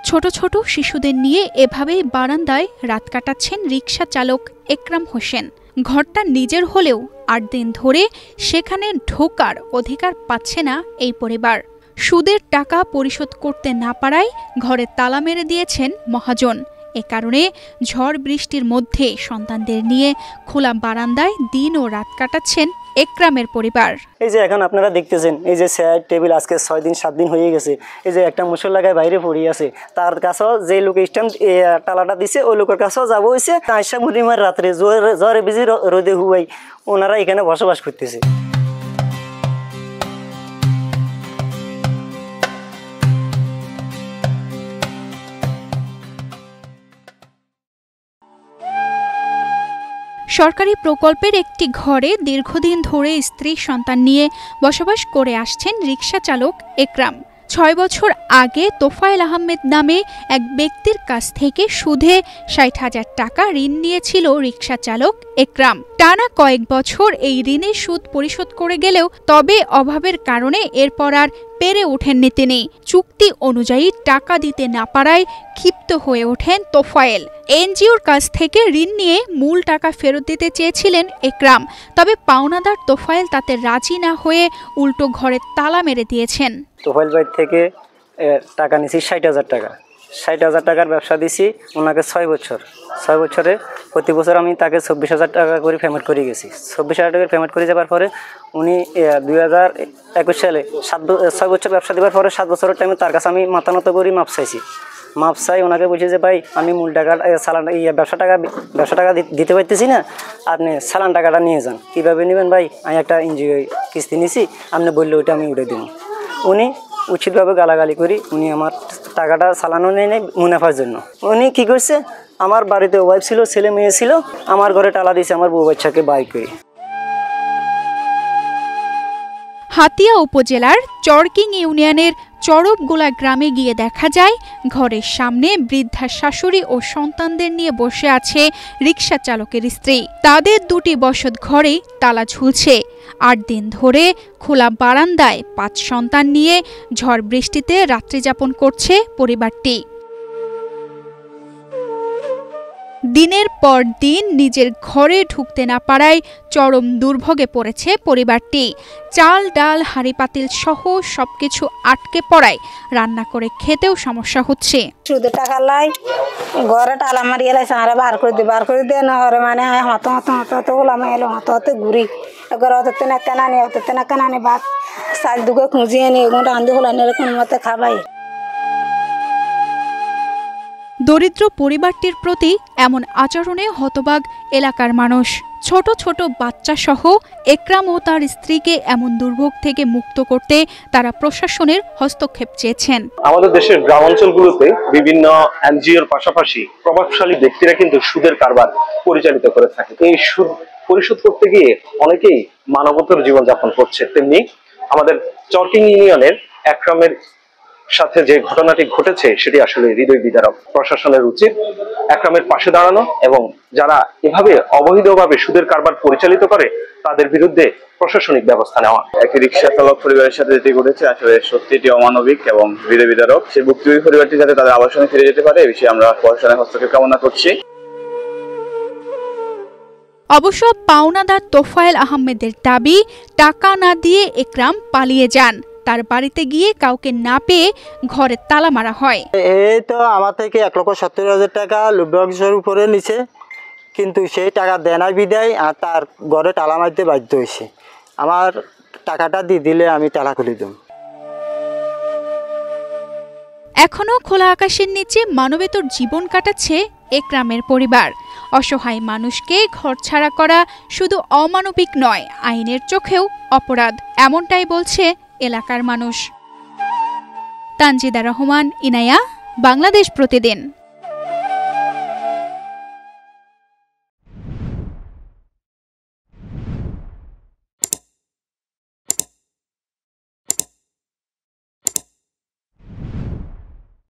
ছোট ছোট শিশুদের নিয়ে এভাবেই বারান্দায় রাত কাটাচ্ছেন রিকশা চালক একরাম হোসেন। ঘরটা নিজের হলেও ৮ দিন ধরে সেখানে ঢোকার অধিকার পাচ্ছে না এই পরিবার। সুদের টাকা পরিশোধ করতে না পারায় ঘরে তালা মেরে দিয়েছেন মহাজন। এ কারণে ঝড় বৃষ্টির মধ্যে সন্তানদের নিয়ে খোলা বারান্দায় দিন ও রাত কাটাচ্ছেন একরামের পরিবার। এই যে এখন আপনারা দেখতেছেন, এই যে চেয়ার টেবিল আজকে 6 দিন 7 দিন হয়ে গেছে। এই যে একটা মুসল্লাগায় বাইরে পড়ে আছে, তার কাছেও যে লোক স্ট্যাম্প টালাটা দিছে ওই লোকের কাছেও যাবো হয়েছে। আয়সা বুড়িমার রাত্রে জ্বরে বিজি রোদে হুয়াই ওনারা এখানে বসবাস করতেছে। সরকারি প্রকল্পের একটি ঘরে দীর্ঘদিন ধরে স্ত্রী সন্তান নিয়ে বসবাস করে আসছেন রিকশা চালক একরাম। ৬ বছর আগে তোফায়েল আহমেদ নামে এক ব্যক্তির কাছ থেকে সুদে ৬০,০০০ টাকা ঋণ নিয়েছিল রিকশা চালক একরাম। টানা কয়েক বছর এই ঋণের সুদ পরিশোধ করে গেলেও তবে অভাবের কারণে এরপর আর পেরে ওঠেননি তিনি। চুক্তি অনুযায়ী টাকা দিতে না পারায় ক্ষিপ্ত হয়ে ওঠেন তোফায়েল। এনজিওর কাছ থেকে ঋণ নিয়ে মূল টাকা ফেরত দিতে চেয়েছিলেন একরাম, তবে পাওনাদার তোফায়েল তাতে রাজি না হয়ে উল্টো ঘরে তালা মেরে দিয়েছেন। তোফায়েল ভাই থেকে টাকা নিয়েছি ৬০,০০০ টাকা। ৬০,০০০ টাকার ব্যবসা দিছি ওনাকে ৬ বছর। ৬ বছরে প্রতি বছর আমি তাকে ২৪,০০০ টাকা করে পেমেন্ট করে গেছি। ২৪,০০০ টাকা পেমেন্ট করে যাওয়ার পরে উনি ২০২১ সালে ৬ বছর ব্যবসা দেওয়ার পরে 7 বছরের টাইমে তার কাছে আমি মাথা নত করি মাপ চাইছি। মাপ চাই ওনাকে বলছি যে ভাই আমি মূল টাকা চালান ব্যবসা টাকা দিতে পারতেছি না, আপনি চালান টাকাটা নিয়ে যান। কীভাবে নেবেন ভাই? আমি একটা এনজিও কিস্তি নিছি, আপনি বললে ওইটা আমি উঠে দেবো। উনি উচিতভাবে গালাগালি করি উনি আমার টাকাটা চালানো নেই মুনাফার জন্য। উনি কী করছে, আমার বাড়িতে ওয়াইফ ছিল, ছেলে মেয়ে ছিল, আমার ঘরে টালা দিয়েছে আমার বউ বাচ্চাকে বাই করে। হাতিয়া উপজেলার চরকিং ইউনিয়নের চরবগোলা গ্রামে গিয়ে দেখা যায় ঘরের সামনে বৃদ্ধা শাশুড়ি ও সন্তানদের নিয়ে বসে আছে রিকশা চালকের স্ত্রী। তাদের দুটি বসত ঘরেই তালা ঝুলছে। ৮ দিন ধরে খোলা বারান্দায় ৫ সন্তান নিয়ে ঝড় বৃষ্টিতে রাত্রি যাপন করছে পরিবারটি। দিনের পর দিন নিজের ঘরে ঢুকতে না পারায় চরম দুর্ভোগে পড়েছে পরিবারটি। চাল ডাল হাঁড়ি পাতিল সহ সবকিছু আটকে পড়ায় রান্না করে খেতেও সমস্যা হচ্ছে। সুদের টাকা লাই ঘরে টালা মারিয়ে লাইছে আরে বার করে দিয়ে না হরে মানে হত হত হত হত গোলাম এলো হত হতে ঘুরি ঘরে হতে না কেনানি হতে না কেনানি ভাত চাল দুগে খুঁজিয়ে নিয়ে এগুলো রান্ধি হলানি এরকম মতে খাবাই। দরিদ্র পরিবারটির প্রতি এমন আচরণে হতবাক এলাকার মানুষ। ছোট ছোট বাচ্চা সহ একরাম ও তার স্ত্রীকে এমন দুর্ভোগ থেকে মুক্ত করতে তারা প্রশাসনের হস্তক্ষেপ চেয়েছেন। আমাদের দেশের গ্রাম অঞ্চলগুলোতে বিভিন্ন এনজিওর পাশাপাশি প্রভাবশালী ব্যক্তিরা কিন্তু সুদের কারবার পরিচালিত করে থাকে। এই সুদ পরিশোধ করতে গিয়ে অনেকেই মানবতার জীবনযাপন করছে। তেমনি আমাদের চরকিং ইউনিয়নের একরামের সাথে যে ঘটনাটি ঘটেছে সেটি আসলে হৃদয় বিদারক। প্রশাসনের উচিত একরামের পাশে দাঁড়ানো এবং যারা এভাবে অবৈধভাবে সুদের কারবার পরিচালিত করে তাদের বিরুদ্ধে প্রশাসনিক ব্যবস্থা নেওয়া। একটি রিকশা চালক পরিবারের সাথে যেটি ঘটেছে আসলে সত্যি এটি অমানবিক এবং হৃদয় বিদারক। সেই ভুক্তভোগী পরিবারটি যাতে তাদের আবাসনে ফিরে যেতে পারে এ বিষয়ে আমরা প্রশাসনের হস্তক্ষেপ কামনা করছি। অবশ্য পাওনাদার তোফায়েল আহমেদের দাবি, টাকা না দিয়ে একরাম পালিয়ে যান। তার বাড়িতে গিয়ে কাউকে না পেয়ে ঘরে তালা মারা হয়। এই তো আমার থেকে ১,৭০,০০০ টাকা লভ্যাংশের উপরে নিছে, কিন্তু সেই টাকা দেনার বিদায় আর তার ঘরে তালা মারতে বাধ্য হয়েছে। আমার টাকাটা দিয়ে দিলে আমি তালা খুলে দেব। এখনো খোলা আকাশের নিচে মানবেতর জীবন কাটাচ্ছে একরামের পরিবার। অসহায় মানুষকে ঘরছাড়া করা শুধু অমানবিক নয়, আইনের চোখেও অপরাধ, এমনটাই বলছে এলাকার মানুষ। তানজিদা রহমান, ইনায়া, বাংলাদেশ প্রতিদিন।